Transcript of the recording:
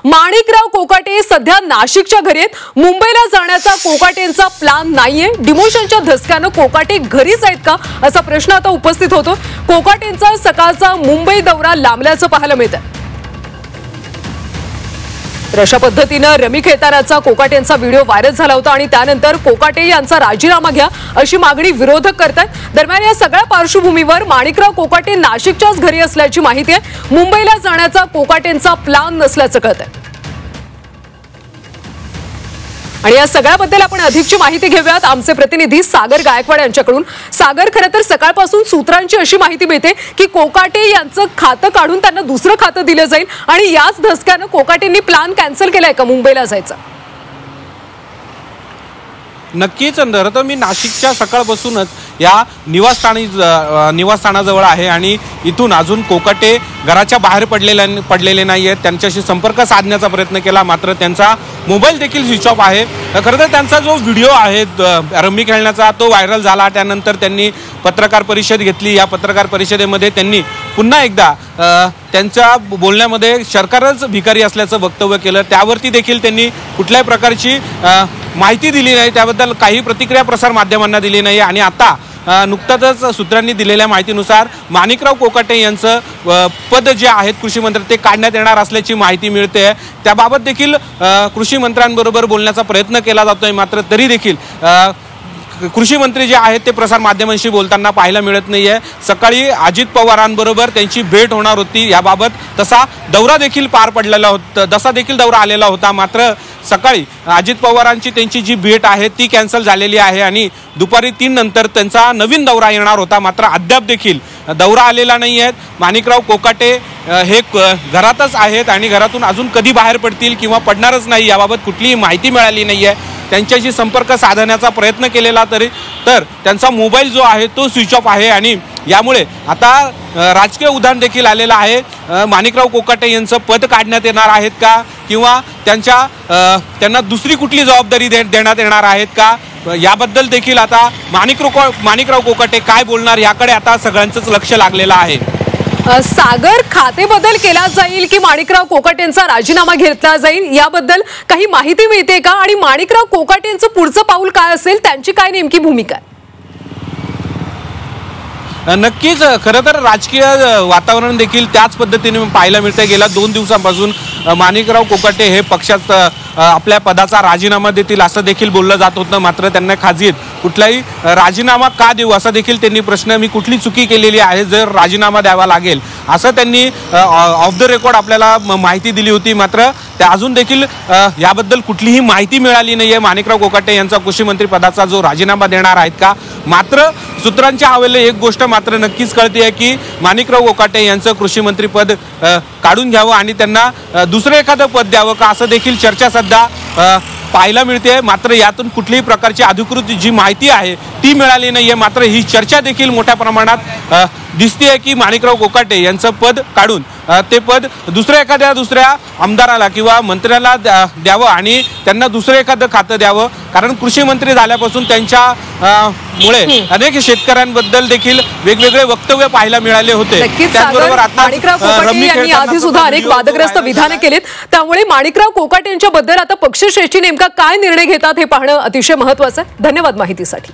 माणिकराव कोकाटे सध्या नाशिकच्या घरी आहेत। मुंबईला जाण्याचा कोकाटेंचा प्लॅन नाहीये। डिमोशनच्या धसक्याने कोकाटे घरीच आहेत का असा प्रश्न आता उपस्थित होतो। कोकाटेंचा सकाळचा मुंबई दौरा लांबल्याचं पाहायला मिळतं। अशा पद्धतीने रमी खेळतानाचा कोकाटेंचा व्हिडिओ व्हायरल झाला होता आणि त्यानंतर कोकाटे यांचा राजीनामा घ्या अशी मागणी विरोधक करतात। दरम्यान या सगळ्या पार्श्वभूमीवर माणिकराव कोकाटे नाशिकच्याच घरी असल्याची माहिती आहे। मुंबईला जाण्याचा कोकाटेंचा प्लॅन नसल्याचं कळतंय आणि या सगळ्याबद्दल आपण अधिकची माहिती घेऊयात आमचे प्रतिनिधी सागर गायकवाड यांच्याकडून। सागर, खरं तर सकाळपासून सूत्रांची अशी माहिती मिळते की कोकाटे यांचं खातं काढून त्यांना दुसरं खातं दिलं जाईल आणि याच धसक्याने कोकाटेंनी प्लॅन कॅन्सल केलाय का मुंबईला जायचं? नक्कीच तर मी नाशिकच्या सकाळपासूनच या निवासस्थानाजवळ आहे आणि इथून अजून कोकाटे घराच्या बाहेर पडलेले नाही आहेत। त्यांच्याशी संपर्क साधण्याचा प्रयत्न केला मात्र त्यांचा मोबाईल देखील स्विच ऑफ आहे। खरं तर त्यांचा जो व्हिडिओ आहे रमी खेळण्याचा तो व्हायरल झाला। त्यानंतर त्यांनी पत्रकार परिषद घेतली। या पत्रकार परिषदेमध्ये त्यांनी पुन्हा एकदा त्यांच्या बोलण्यामध्ये सरकारच भिकारी असल्याचं वक्तव्य केलं। त्यावरती देखील त्यांनी कुठल्याही प्रकारची माहिती दिली नाही, त्याबद्दल काही प्रतिक्रिया प्रसार माध्यमांना दिली नाही आणि आता नुकताच सूत्रांनी दिलेल्या माहितीनुसार माणिकराव कोकाटे यांचं पद जे आहेत कृषी मंत्री ते काढण्यात येणार असल्याची माहिती मिळते। त्याबाबत देखील कृषी मंत्र्यांबरोबर बोलण्याचा प्रयत्न केला जातोय मात्र तरी देखील कृषी मंत्री जे आहेत ते प्रसार माध्यमांशी बोलताना पाहायला मिळत नाहीये। सकाळी अजित पवारांबरोबर त्यांची भेट होणार होती, याबाबत तसा दौरा देखील पार पडलेला होता, तसा देखील दौरा आलेला होता मात्र सकाळी अजित पवारांची त्यांची जी भेट आहे ती कॅन्सल झालेली आहे आणि दुपारी 3 नंतर त्यांचा नवीन दौरा येणार होता मात्र अद्याप देखील दौरा आलेला नाही आहे। माणिकराव कोकाटे हे घरातच आहेत आणि घरातून अजून कधी बाहेर पडतील किंवा पडणारच नाही याबाबत कुठलीही माहिती मिळाली नाही आहे। त्यांच्याशी संपर्क साधण्याचा प्रयत्न केलेला तर त्यांचा मोबाईल जो आहे तो स्विच ऑफ आहे आणि यामुळे आता राजकीय उद्यान देखील आलेलं आहे। माणिकराव कोकाटे यांचं पद काढण्यात येणार आहेत का किंवा त्यांना दुसरी कुठली जबाबदारी देण्यात येणार आहेत का याबद्दल देखील आता माणिकराव कोकाटे काय बोलणार याकडे आता सगळ्यांचंच लक्ष लागलेलं आहे। सागर, खाते बदल केला जाईल की माणिकराव कोकाटेंचा राजीनामा घेतला जाईल याबद्दल काही माहिती मिळते का आणि माणिकराव कोकाटेंचं पुढचं पाऊल काय असेल, त्यांची काय नेमकी भूमिका आहे? नक्कीच खरं तर राजकीय वातावरण देखील त्याच पद्धतीने पाहायला मिळते। गेल्या 2 दिवसांपासून माणिकराव कोकाटे हे पक्षात आपल्या पदाचा राजीनामा देतील असं देखील बोललं जात होतं मात्र त्यांना खाजगीत कुठलाही राजीनामा का देऊ असा देखील त्यांनी प्रश्न, मी कुठली चुकी केलेली आहे जर राजीनामा द्यावा लागेल असं त्यांनी ऑफ द रेकॉर्ड आपल्याला माहिती दिली होती मात्र त्या अजून देखील याबद्दल कुठलीही माहिती मिळाली नाहीये। माणिकराव कोकाटे यांचा कृषी मंत्री पदाचा जो राजीनामा देणार आहेत का, मात्र सूत्रांच्या हवाले एक गोष्ट मात्र नक्कीच कळते की माणिकराव कोकाटे यांचं कृषी मंत्री पद काढून घ्यावं आणि त्यांना दुसरं एखादं पद द्यावं का असं देखील चर्चा सध्या पाहायला मिळते मात्र यातून कुठल्याही प्रकारची अधिकृत जी माहिती आहे ती मिळाली नाहीये। मात्र ही चर्चा देखील मोठ्या प्रमाणात दिसते की माणिकराव कोकाटे यांचं पद काढून ते पद दुसऱ्या आमदाराला किंवा मंत्र्याला द्यावं आणि त्यांना दुसरं एखादं खातं द्यावं कारण कृषी मंत्री झाल्यापासून त्यांच्यामुळे अनेक शेतकऱ्यांबद्दल देखील वेगवेगळे वक्तव्य पाहायला मिळाले होते। त्याचबरोबर आता माणिकराव कोकाटे यांनी आधी सुद्धा अनेक वादग्रस्त विधाने केलीत, त्यामुळे माणिकराव कोकाटे यांच्याबद्दल आता पक्षश्रेष्ठी नेमका काय निर्णय घेतात हे पाहणं अतिशय महत्त्वाचं आहे। धन्यवाद माहितीसाठी।